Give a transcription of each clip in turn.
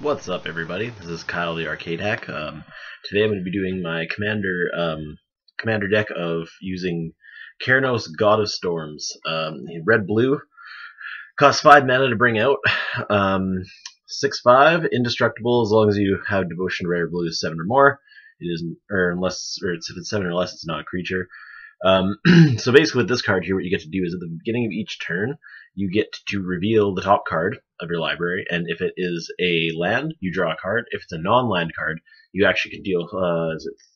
What's up, everybody? This is Kyle the Arcade Hack. Today I'm going to be doing my commander deck of using Keranos, God of Storms. Red blue costs 5 mana to bring out. 6/5, indestructible as long as you have Devotion Rare Blue 7 or more. It isn't, if it's 7 or less, it's not a creature. So basically, with this card here, what you get to do is at the beginning of each turn, you get to reveal the top card of your library, and if it is a land, you draw a card. If it's a non-land card, you actually can deal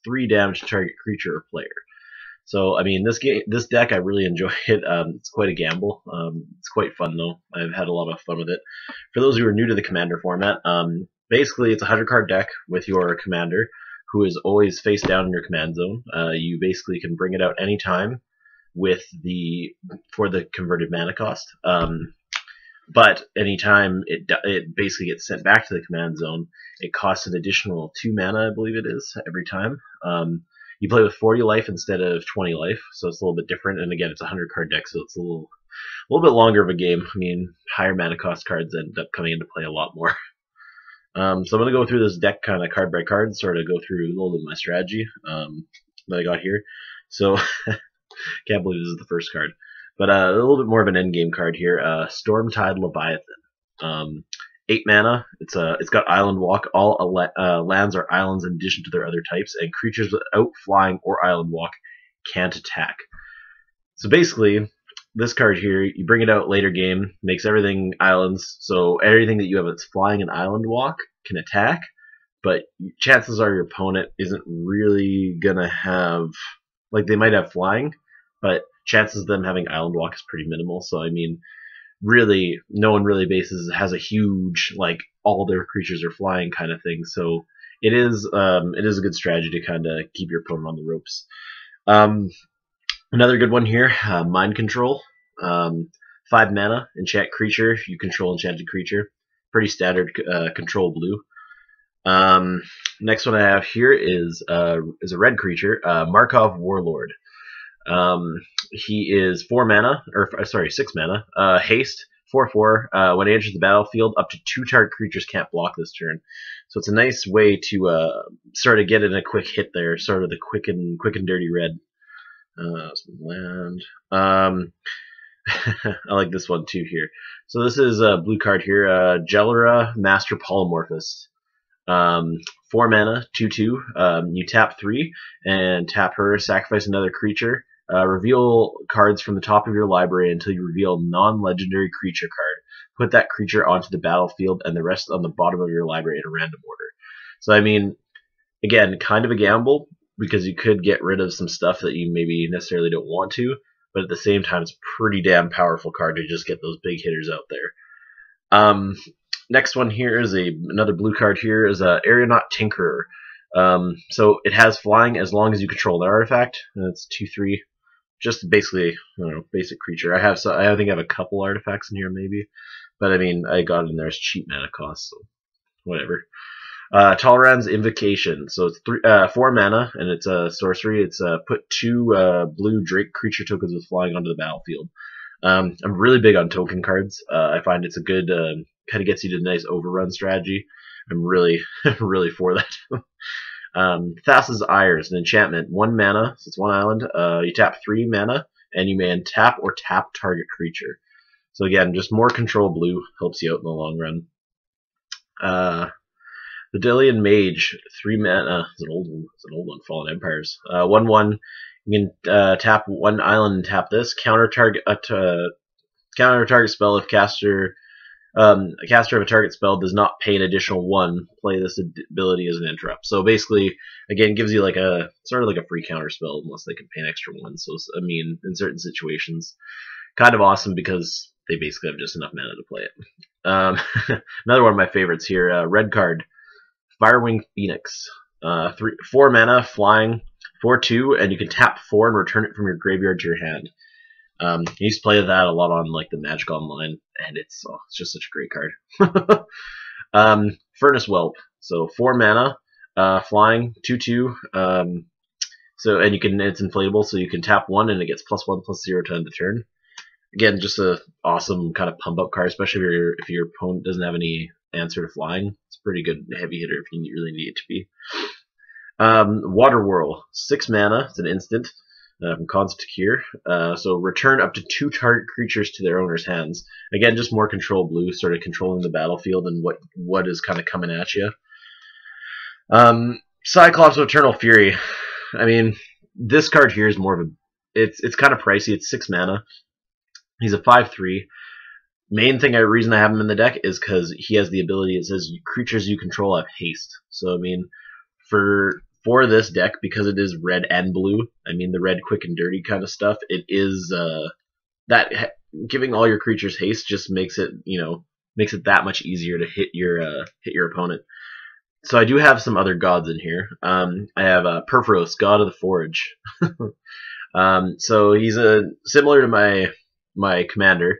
3 damage to target creature or player. So I mean, this deck, I really enjoy it. It's quite a gamble. It's quite fun though. I've had a lot of fun with it. For those who are new to the commander format, basically it's a 100-card deck with your commander, who is always face down in your command zone. You basically can bring it out anytime for the converted mana cost. But anytime it basically gets sent back to the command zone, it costs an additional 2 mana, I believe it is, every time. You play with 40 life instead of 20 life, so it's a little bit different. And again, it's a 100-card deck, so it's a little bit longer of a game. I mean, higher mana cost cards end up coming into play a lot more. So I'm going to go through this deck kind of card by card, sort of go through a little bit of my strategy that I got here. So, can't believe this is the first card. But a little bit more of an endgame card here. Stormtide Leviathan. 8 mana. It's got Island Walk. All lands are islands in addition to their other types, and creatures without flying or Island Walk can't attack. So basically, this card here, you bring it out later game, makes everything islands, so everything that you have that's flying and Island Walk can attack, but chances are your opponent isn't really gonna have, like, they might have flying, but chances of them having Island Walk is pretty minimal. So I mean, really, no one really has a huge, like, all their creatures are flying kind of thing. So it is a good strategy to kind of keep your opponent on the ropes. Another good one here, Mind Control. 5 mana, enchant creature. You control enchanted creature. Pretty standard control blue. Next one I have here is a red creature, Markov Warlord. He is 6 mana. Haste, 4/4. When he enters the battlefield, up to 2 target creatures can't block this turn. So it's a nice way to sort of get in a quick hit there, sort of the quick and dirty red. Land. I like this one too here. So this is a blue card here, Gelera, Master Polymorphist. 4 mana, 2/2. You tap 3 and tap her, sacrifice another creature. Reveal cards from the top of your library until you reveal a non-legendary creature card. Put that creature onto the battlefield and the rest on the bottom of your library in a random order. So I mean, again, kind of a gamble, because you could get rid of some stuff that you maybe necessarily don't want to, but at the same time, it's a pretty damn powerful card to just get those big hitters out there. Next one here is another blue card here is Aeronaut Tinkerer. So it has flying as long as you control an artifact. That's 2/3. Just basically, I don't know, basic creature. I think I have a couple artifacts in here maybe, but I mean, I got it in there as cheap mana cost, so whatever. Talrand's Invocation. So it's 4 mana, and it's a sorcery. It's put 2 blue Drake creature tokens with flying onto the battlefield. I'm really big on token cards. I find it's a good, kind of gets you to a nice overrun strategy. I'm really, really for that. Thassa's Ire is an enchantment. 1 mana, so it's 1 island. You tap 3 mana, and you may untap or tap target creature. So again, just more control blue helps you out in the long run. The Delian Mage, 3 mana. It's an old one. Fallen Empires. 1/1. You can tap 1 island and tap this. Counter target spell if a caster of a target spell does not pay an additional 1. Play this ability as an interrupt. So basically, again, gives you like a sort of like a free counter spell unless they can pay an extra 1. So I mean, in certain situations, kind of awesome because they basically have just enough mana to play it. Another one of my favorites here, red card. Firewing Phoenix. 4 mana, flying, 4/2, and you can tap 4 and return it from your graveyard to your hand. I used to play that a lot on like the Magic Online, and it's just such a great card. Furnace Whelp. So 4 mana, flying, 2/2. So and it's inflatable, so you can tap 1 and it gets +1/+0 to end the turn. Again, just a awesome kind of pump up card, especially if your opponent doesn't have any answer to flying. It's a pretty good heavy hitter if you really need it to be. Water Whirl, 6 mana. It's an instant from Constant Cure. So return up to 2 target creatures to their owner's hands. Again, just more control blue, sort of controlling the battlefield and what is kind of coming at you. Cyclops of Eternal Fury. I mean, this card here is more of a... It's kind of pricey. It's 6 mana. He's a 5/3. Main reason I have him in the deck is because he has the ability. It says creatures you control have haste. So I mean, for this deck, because it is red and blue, I mean the red quick and dirty kind of stuff, it is that giving all your creatures haste just makes it that much easier to hit your opponent. So I do have some other gods in here. I have Perforos, God of the Forge. So he's similar to my commander.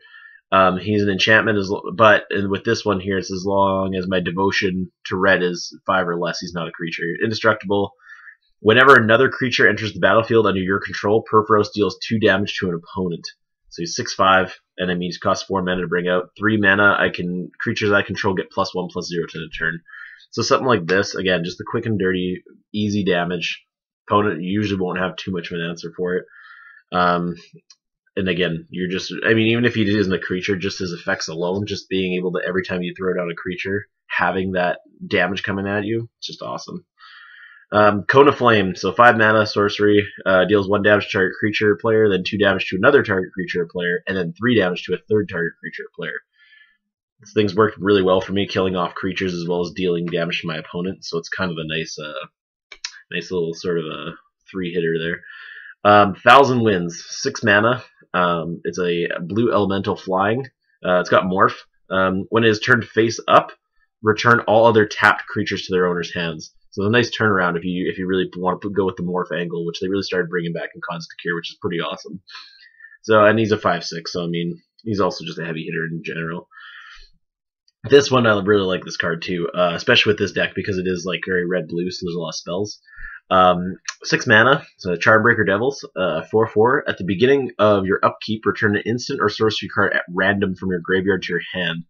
He's an enchantment, but with this one here, it's as long as my devotion to red is 5 or less, he's not a creature. Indestructible. Whenever another creature enters the battlefield under your control, Perforos deals 2 damage to an opponent. So he's 6/5, and that means he costs 4 mana to bring out. 3 mana, creatures I control get +1/+0 to the turn. So something like this, again, just the quick and dirty, easy damage. Opponent usually won't have too much of an answer for it. And again, even if he isn't a creature, just his effects alone, just being able to, every time you throw down a creature, having that damage coming at you, it's just awesome. Cone of Flame, so 5 mana, sorcery, deals 1 damage to target creature player, then 2 damage to another target creature player, and then 3 damage to a third target creature player. This thing's worked really well for me, killing off creatures as well as dealing damage to my opponent, so it's kind of a nice little sort of a 3-hitter there. Thousand Winds, 6 mana. It's a blue elemental flying. It's got morph. When it is turned face up, return all other tapped creatures to their owner's hands. So it's a nice turnaround if you really want to go with the morph angle, which they really started bringing back in Constant Cure, which is pretty awesome. So, and he's a 5/6, so I mean, he's also just a heavy hitter in general. This one, I really like this card too, especially with this deck because it is like very red-blue, so there's a lot of spells. 6 mana, so Charmbreaker Devils, 4/4. At the beginning of your upkeep, return an instant or sorcery card at random from your graveyard to your hand.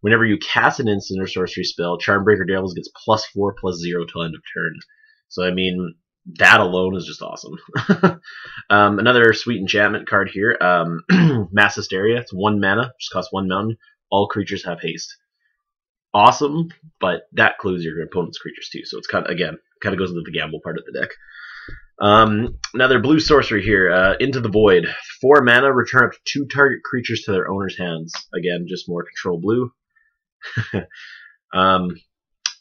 Whenever you cast an instant or sorcery spell, Charmbreaker Devils gets +4/+0 till end of turn. So I mean, that alone is just awesome. Another sweet enchantment card here, Mass Hysteria. It's 1 mana, just costs 1 mountain. All creatures have haste. Awesome, but that clues your opponent's creatures too. So it's kind of goes into the gamble part of the deck. Another blue sorcery here, Into the Void. 4 mana, return up to 2 target creatures to their owner's hands. Again, just more control blue.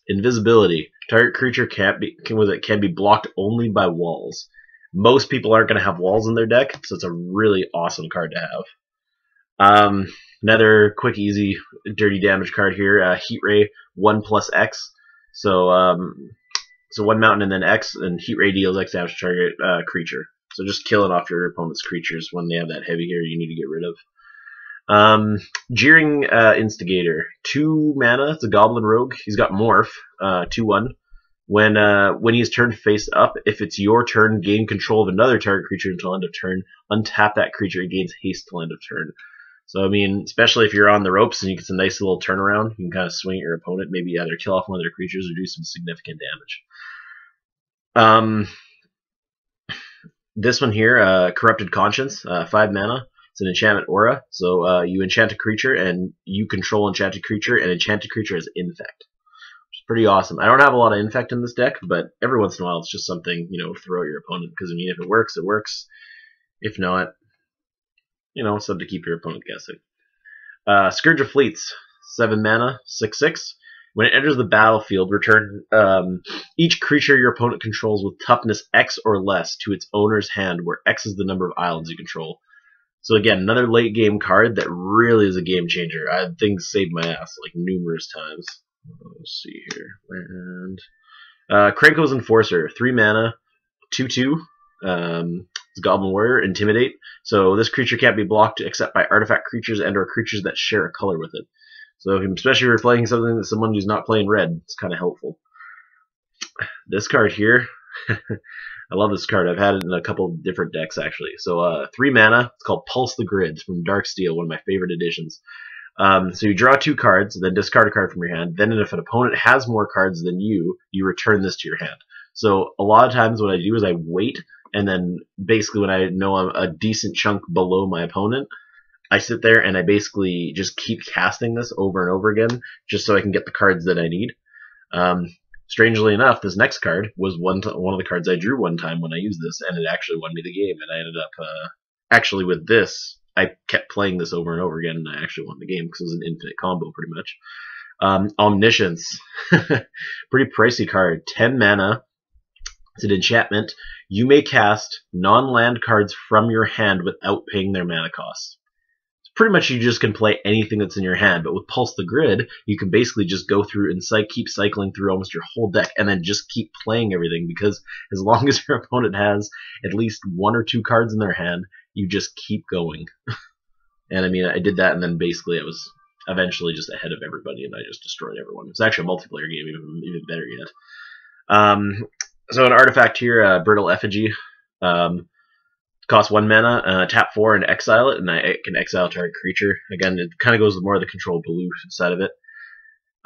Invisibility. Target creature can be blocked only by walls. Most people aren't going to have walls in their deck, so it's a really awesome card to have. Another quick, easy, dirty damage card here. Heat Ray, 1+X. So 1 mountain and then X, and Heat Ray deals X damage to target creature. So just killing off your opponent's creatures when they have that heavy hitter you need to get rid of. Jeering Instigator, 2 mana. It's a Goblin Rogue. He's got Morph, 2/1. When he's turned face up, if it's your turn, gain control of another target creature until end of turn. Untap that creature, it gains haste till end of turn. So, I mean, especially if you're on the ropes and you get some nice little turnaround, you can kind of swing at your opponent, maybe either kill off one of their creatures or do some significant damage. This one here, Corrupted Conscience, 5 mana. It's an enchantment aura. So you enchant a creature and you control enchanted creature, and enchanted creature has infect. Which is pretty awesome. I don't have a lot of infect in this deck, but every once in a while it's just something, to throw at your opponent. Because, I mean, if it works, it works. If not, something to keep your opponent guessing. Scourge of Fleets, 7 mana, 6/6. When it enters the battlefield, return each creature your opponent controls with toughness X or less to its owner's hand, where X is the number of islands you control. So again, another late game card that really is a game changer. I had things saved my ass like numerous times. Let's see here. And Krenko's Enforcer, 3 mana, 2/2. It's Goblin Warrior, Intimidate. So this creature can't be blocked except by artifact creatures and or creatures that share a color with it. So especially if you're playing someone who's not playing red, it's kind of helpful. This card here, I love this card. I've had it in a couple of different decks actually. So 3 mana. It's called Pulse the Grid from Dark Steel, one of my favorite editions. So you draw 2 cards, then discard a card from your hand. Then if an opponent has more cards than you return this to your hand. So a lot of times what I do is I wait, and then basically when I know I'm a decent chunk below my opponent, I sit there and I basically just keep casting this over and over again, just so I can get the cards that I need. Strangely enough, this next card was one of the cards I drew one time when I used this, and it actually won me the game. And I ended up actually with this, I kept playing this over and over again, and I actually won the game because it was an infinite combo pretty much. Omniscience, pretty pricey card. 10 mana. It's an enchantment. You may cast non-land cards from your hand without paying their mana cost. Pretty much you just can play anything that's in your hand, but with Pulse the Grid, you can basically just go through and keep cycling through almost your whole deck, and then just keep playing everything, because as long as your opponent has at least 1 or 2 cards in their hand, you just keep going. And I mean, I did that, and then basically I was eventually just ahead of everybody, and I just destroyed everyone. It's actually a multiplayer game, even better yet. So an artifact here, Brittle Effigy. Costs 1 mana, tap 4 and exile it, and I can exile target creature. Again, it kind of goes with more of the control blue side of it.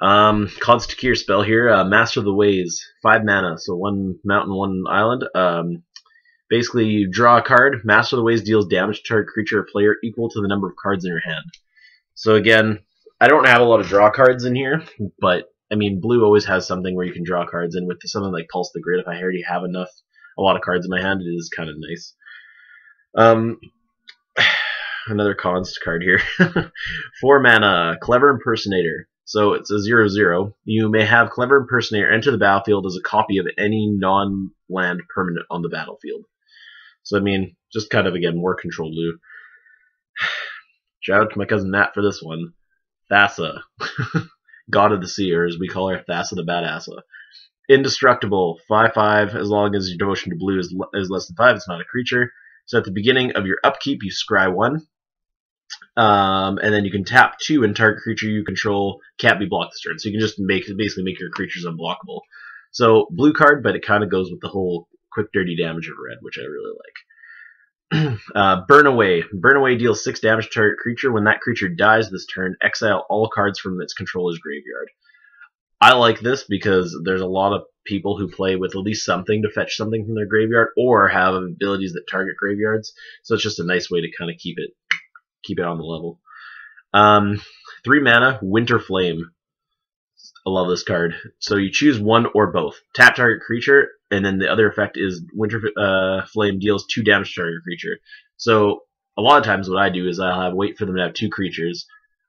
Constakir spell here, Master of the Ways, 5 mana, so 1 mountain, 1 island. Basically, you draw a card, Master of the Ways deals damage to target creature or player equal to the number of cards in your hand. So again, I don't have a lot of draw cards in here, but I mean, blue always has something where you can draw cards, and with something like Pulse the Grid, if I already have a lot of cards in my hand, it is kind of nice. Another cons card here. 4 mana, Clever Impersonator. So it's a 0/0. You may have Clever Impersonator enter the battlefield as a copy of any non-land permanent on the battlefield. So I mean, just kind of again more control blue. Shout out to my cousin Matt for this one. Thassa, God of the Sea, or as we call her, Thassa the Badassa. Indestructible, 5/5. As long as your devotion to blue is less than 5, it's not a creature. So at the beginning of your upkeep, you scry 1. And then you can tap 2, and target creature you control can't be blocked this turn. So you can just basically make your creatures unblockable. So blue card, but it kind of goes with the whole quick dirty damage of red, which I really like. Burn Away. Burn Away deals 6 damage to target creature. When that creature dies this turn, exile all cards from its controller's graveyard. I like this because there's a lot of people who play with at least something to fetch something from their graveyard, or have abilities that target graveyards. So it's just a nice way to kind of keep it on the level. 3 mana, Winter Flame. I love this card. So you choose one or both. Tap target creature, and then the other effect is Winter Flame deals 2 damage to target creature. So a lot of times what I do is I'll wait for them to have 2 creatures.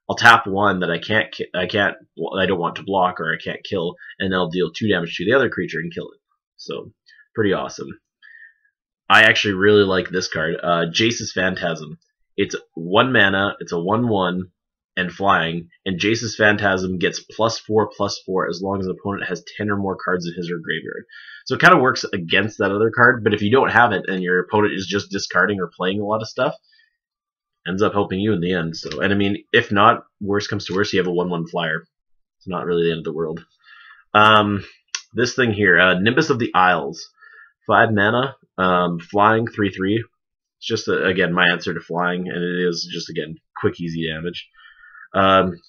I'll tap 1 that I don't want to block or I can't kill, and then I'll deal 2 damage to the other creature and kill it. So pretty awesome. I actually really like this card, Jace's Phantasm. It's 1 mana, it's a 1/1 and flying, and Jace's Phantasm gets +4/+4 as long as an opponent has 10 or more cards in his or graveyard. So it kind of works against that other card, but if you don't have it and your opponent is just discarding or playing a lot of stuff, ends up helping you in the end. So, and I mean, if not, worst comes to worst, you have a 1/1 flyer. It's not really the end of the world. This thing here, Nimbus of the Isles, 5 mana, flying, 3/3. It's just again my answer to flying, and it is just again quick, easy damage.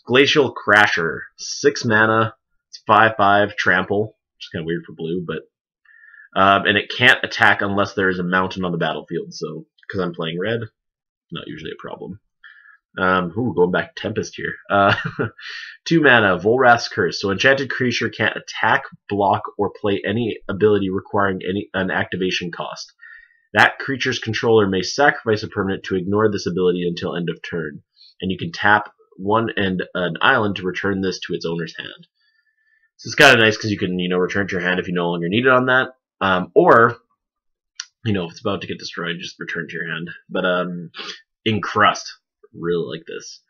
Glacial Crasher, 6 mana, it's 5/5, trample, which is kind of weird for blue, but and it can't attack unless there is a mountain on the battlefield. So because I'm playing red, not usually a problem. Going back to Tempest here. 2 mana, Volrath's Curse. So enchanted creature can't attack, block, or play any ability requiring an activation cost. That creature's controller may sacrifice a permanent to ignore this ability until end of turn. And you can tap 1 and an island to return this to its owner's hand. So it's kind of nice because you can, return it to your hand if you no longer need it on that. Or, if it's about to get destroyed, just return it to your hand. But Encrust. Really like this.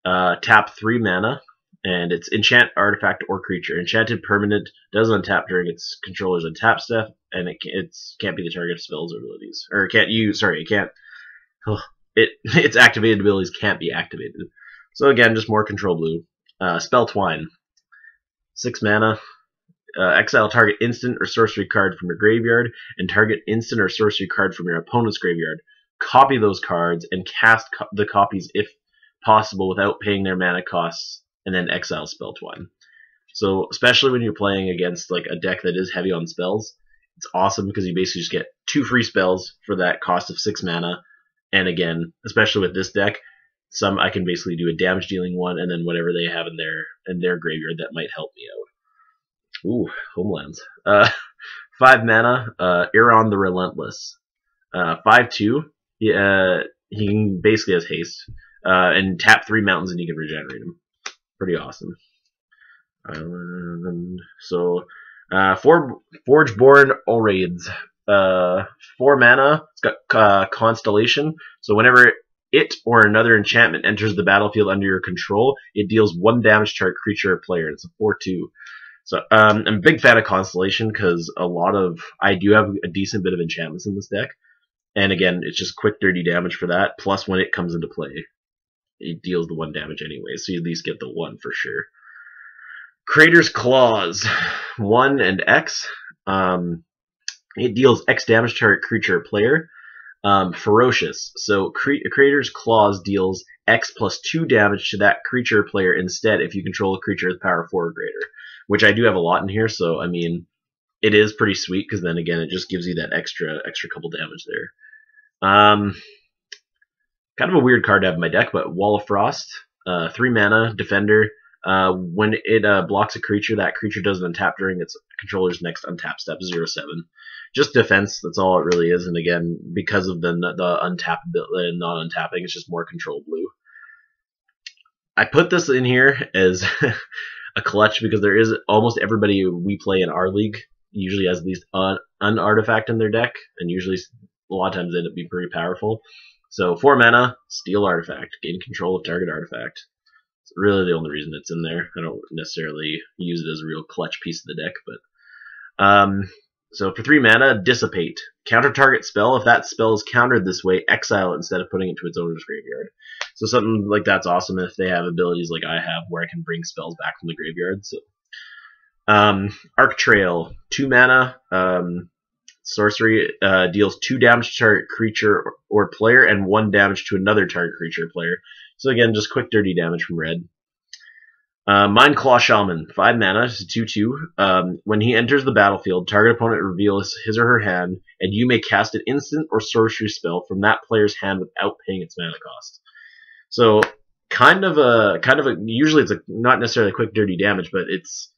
Tap 3 mana, and it's enchant artifact or creature. Enchanted permanent does untap during its controller's untap step, and it can't be the target of spells or abilities. Or its activated abilities can't be activated. So again, just more control blue. Spell Twine. 6 mana. Exile target instant or sorcery card from your graveyard, and target instant or sorcery card from your opponent's graveyard. Copy those cards and cast the copies if possible without paying their mana costs, and then exile Spell Twine. So especially when you're playing against like a deck that is heavy on spells, it's awesome because you basically just get 2 free spells for that cost of 6 mana. And again, especially with this deck, I can basically do a damage dealing one, and then whatever they have in their graveyard that might help me out. Ooh, Homelands. 5 mana, Iron the Relentless. 5/2. He basically has haste, and tap 3 mountains and you can regenerate them. Pretty awesome. So, 4 Forgeborn Oraids. 4 mana. It's got Constellation. So whenever it or another enchantment enters the battlefield under your control, it deals 1 damage to a creature or player. It's a 4/2. So I'm a big fan of Constellation because I do have a decent bit of enchantments in this deck. And again, it's just quick, dirty damage for that. Plus, when it comes into play, it deals the 1 damage anyway. So you at least get the 1 for sure. Crater's Claws, 1 and X. It deals X damage to a creature or player. Ferocious. So Crater's Claws deals X plus 2 damage to that creature or player instead if you control a creature with power 4 or greater. Which I do have a lot in here, so I mean, it is pretty sweet because then again, it just gives you that extra couple damage there. Kind of a weird card to have in my deck, but Wall of Frost, 3 mana, Defender. When it blocks a creature, that creature doesn't untap during its controller's next untap step, 0/7. Just defense, that's all it really is. And again, because of the untap and not untapping, it's just more control blue. I put this in here as a clutch because there is almost everybody we play in our league usually has at least an artifact in their deck, and usually a lot of times they end up being pretty powerful. So 4 mana, Steal Artifact, gain control of target artifact. It's really the only reason it's in there. I don't necessarily use it as a real clutch piece of the deck, but so for 3 mana, Dissipate. Counter target spell. If that spell is countered this way, exile it instead of putting it to its owner's graveyard. So something like that's awesome if they have abilities like I have where I can bring spells back from the graveyard. So, Arc Trail, 2 mana, sorcery, deals 2 damage to target creature or player and 1 damage to another target creature or player. So again, just quick dirty damage from red. Mindclaw Shaman, 5 mana, it's a 2/2. When he enters the battlefield, target opponent reveals his or her hand, and you may cast an instant or sorcery spell from that player's hand without paying its mana cost. So kind of a usually it's not necessarily quick dirty damage, but it's,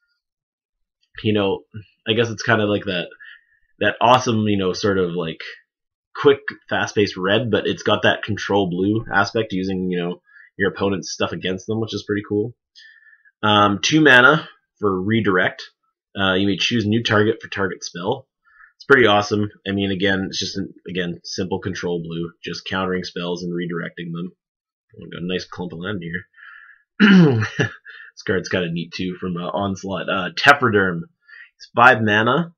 I guess it's kind of like that awesome, sort of like quick, fast-paced red, but it's got that control blue aspect using, your opponent's stuff against them, which is pretty cool. 2 mana for Redirect. You may choose new target for target spell. It's pretty awesome. I mean, again, it's just, simple control blue, just countering spells and redirecting them. We've got a nice clump of land here. This card's kind of neat, too, from Onslaught. Tephroderm. It's 5 mana.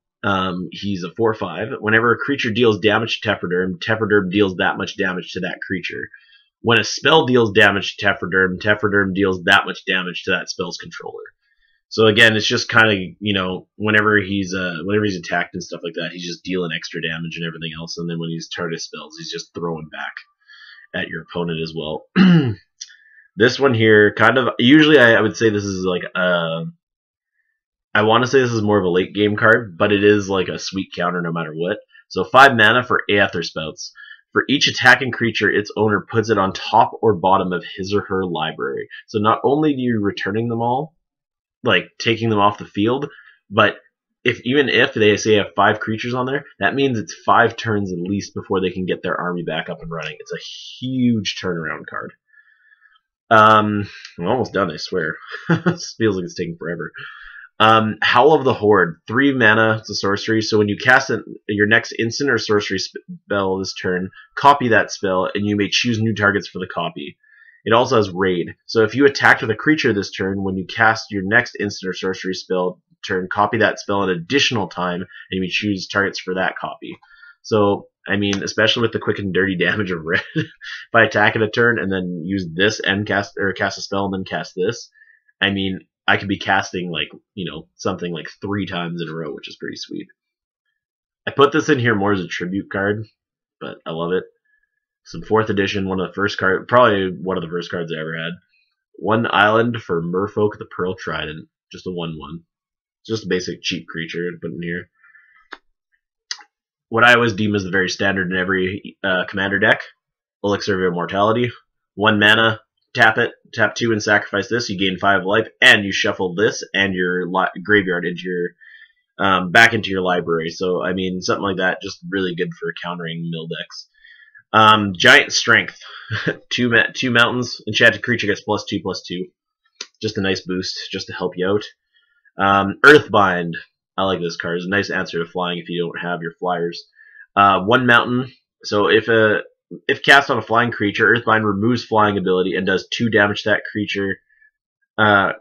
He's a 4/5. Whenever a creature deals damage to Tephroderm, Tephroderm deals that much damage to that creature. When a spell deals damage to Tephroderm, Tephroderm deals that much damage to that spell's controller. So again, it's just kind of, whenever he's attacked and stuff like that, he's just dealing extra damage and everything else. And then when he's targeted spells, he's just throwing back at your opponent as well. This one here, usually I would say this is like I want to say this is more of a late game card, but it is like a sweet counter no matter what. So 5 mana for Aether Spouts. For each attacking creature, its owner puts it on top or bottom of his or her library. So not only do you returning them all, like taking them off the field, but even if they say have 5 creatures on there, that means it's 5 turns at least before they can get their army back up and running. It's a huge turnaround card. I'm almost done, I swear. This feels like it's taking forever. Howl of the Horde, 3 mana, it's a sorcery, so when you cast your next instant or sorcery spell this turn, copy that spell, and you may choose new targets for the copy. It also has Raid, so if you attacked with a creature this turn, when you cast your next instant or sorcery spell turn, copy that spell an additional time, and you may choose targets for that copy. So, I mean, especially with the quick and dirty damage of red, if I attack in a turn and then use this and cast a spell and then cast this, I mean, I could be casting something like 3 times in a row, which is pretty sweet. I put this in here more as a tribute card, but I love it. Some 4th edition, one of the first cards, probably one of the first cards I ever had. 1 island for Merfolk the Pearl Trident. Just a 1/1. Just a basic cheap creature to put in here. What I always deem as the very standard in every commander deck. Elixir of Immortality. 1 mana, tap it, tap 2 and sacrifice this. You gain 5 life, and you shuffle this and your graveyard into your back into your library. So, I mean, something like that, just really good for countering mill decks. Giant Strength. 2 mountains. Enchanted creature gets +2/+2. Just a nice boost, just to help you out. Earthbind. I like this card. It's a nice answer to flying if you don't have your flyers. 1 mountain. So if cast on a flying creature, Earthbind removes flying ability and does 2 damage to that creature.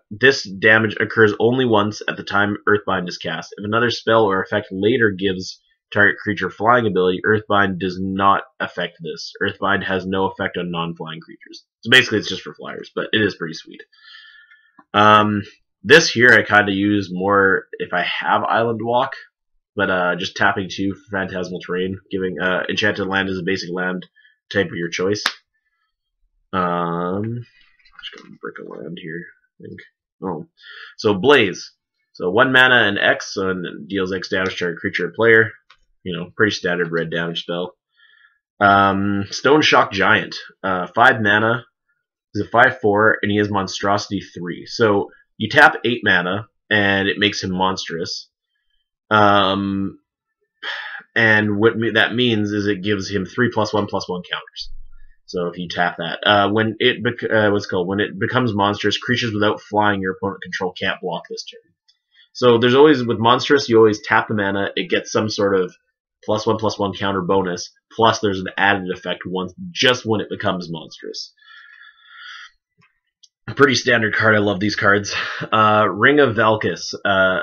This damage occurs only once at the time Earthbind is cast. If another spell or effect later gives target creature flying ability, Earthbind does not affect this. Earthbind has no effect on non-flying creatures. So basically it's just for flyers, but it is pretty sweet. This here I kind of use more if I have Island Walk, but just tapping 2 for Phantasmal Terrain, giving Enchanted Land as a basic land type of your choice. Just gonna break a land here, I think. Oh, so Blaze. So 1 mana and X, so and deals X damage to a creature or player. You know, pretty standard red damage spell. Stone Shock Giant. 5 mana. He's a 5/4, and he has Monstrosity 3. So you tap 8 mana, and it makes him monstrous. And what that means is it gives him 3+1/+1 counters. So if you tap that, when it when it becomes monstrous, creatures without flying your opponent control can't block this turn. So there's always, with monstrous, you always tap the mana, it gets some sort of +1/+1 counter bonus. Plus there's an added effect just when it becomes monstrous. Pretty standard card. I love these cards. Ring of Valkis.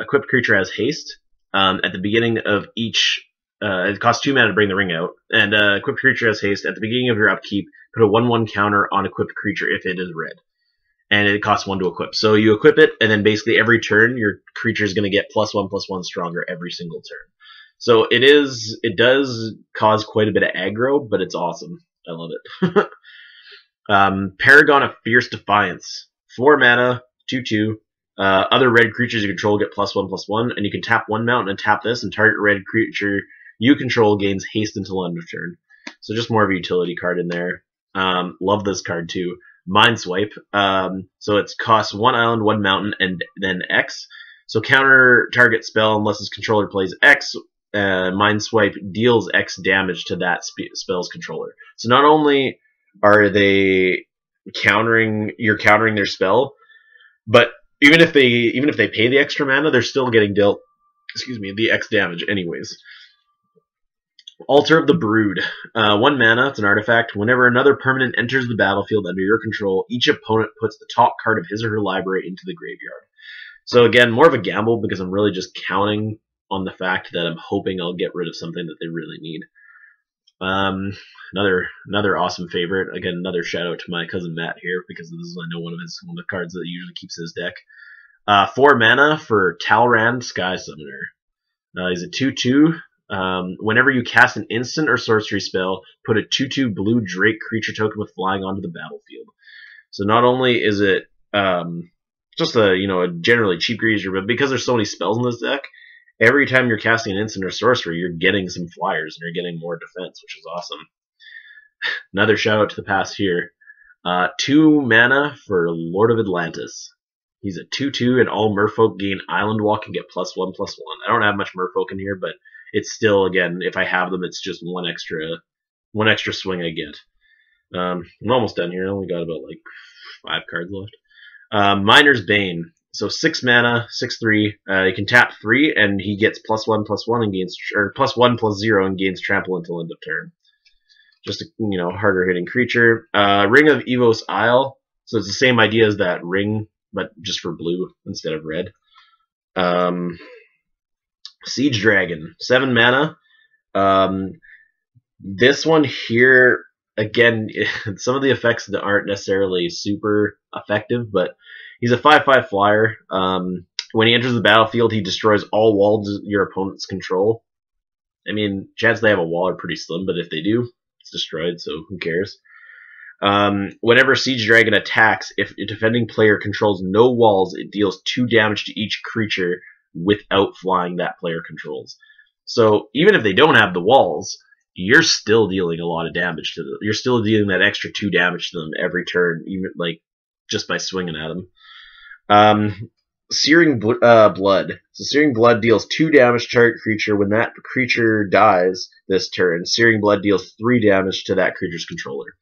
Equipped creature has haste. At the beginning of each, it costs 2 mana to bring the ring out. And equipped creature has haste. At the beginning of your upkeep, put a 1/1 counter on equipped creature if it is red. And it costs 1 to equip. So you equip it, and then basically every turn, your creature is going to get +1/+1 stronger every single turn. So it does cause quite a bit of aggro, but it's awesome. I love it. Paragon of Fierce Defiance. 4 mana, 2/2. Other red creatures you control get +1/+1, and you can tap 1 mountain and tap this, and target red creature you control gains haste until end of turn. So just more of a utility card in there. Love this card too. Mind Swipe. So it costs 1 island, 1 mountain, and then X. So counter target spell unless its controller plays X. Mind Swipe deals X damage to that spell's controller. So not only are they you're countering their spell, but even if they pay the extra mana, they're still getting dealt, the X damage anyways. Altar of the Brood. 1 mana, it's an artifact. Whenever another permanent enters the battlefield under your control, each opponent puts the top card of his or her library into the graveyard. So again, more of a gamble because I'm really just counting on the fact that I'm hoping I'll get rid of something that they really need. Another awesome favorite. Again, another shout out to my cousin Matt here because this is, I know, one of the cards that he usually keeps in his deck. 4 mana for Talrand, Sky Summoner. He's a 2/2. Whenever you cast an instant or sorcery spell, put a 2/2 blue Drake creature token with flying onto the battlefield. So not only is it just a generally cheap creature, but because there's so many spells in this deck, every time you're casting an instant or sorcery, you're getting some flyers and you're getting more defense, which is awesome. Another shout out to the past here. 2 mana for Lord of Atlantis. He's a 2/2, and all merfolk gain Island Walk and get +1/+1. I don't have much merfolk in here, but it's still, again, if I have them, it's just one extra swing I get. I'm almost done here. I only got about 5 cards left. Miner's Bane. So 6 mana, 6/3. He can tap 3, and he gets +1/+1 and gains, or +1/+0 and gains trample until end of turn. Just a harder hitting creature. Ring of Evos Isle. So it's the same idea as that ring, but just for blue instead of red. Siege Dragon, 7 mana. This one here, again, some of the effects that aren't necessarily super effective, but he's a 5/5 flyer. When he enters the battlefield, he destroys all walls your opponents control. I mean, chances they have a wall are pretty slim, but if they do, destroyed, so who cares? Whenever Siege Dragon attacks, if a defending player controls no walls, it deals 2 damage to each creature without flying that player controls. So even if they don't have the walls, you're still dealing a lot of damage to them. You're still dealing that extra 2 damage to them every turn, even like just by swinging at them. Searing Blood. So Searing Blood deals 2 damage to target creature. When that creature dies this turn, Searing Blood deals 3 damage to that creature's controller.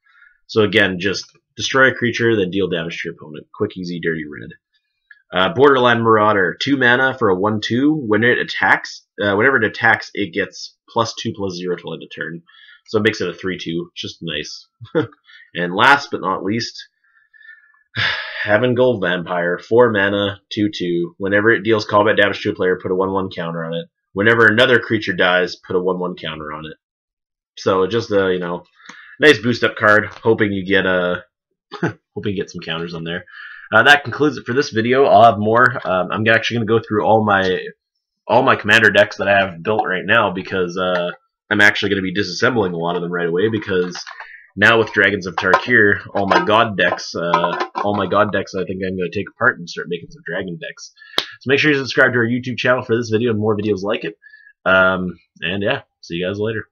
So again, just destroy a creature, then deal damage to your opponent. Quick, easy, dirty red. Borderland Marauder, 2 mana for a 1/2. When it attacks, whenever it attacks, it gets +2/+0 till end of turn. So it makes it a 3/2. Just nice. And last but not least, Havengold Vampire, 4 mana, 2/2. Whenever it deals combat damage to a player, put a 1/1 counter on it. Whenever another creature dies, put a 1/1 counter on it. So just a, nice boost up card. Hoping you get some counters on there. That concludes it for this video. I'll have more. I'm actually going to go through all my commander decks that I have built right now, because I'm actually going to be disassembling a lot of them right away, because now with Dragons of Tarkir, all my god decks I think I'm going to take apart and start making some dragon decks. So make sure you subscribe to our YouTube channel for this video and more videos like it. And yeah, see you guys later.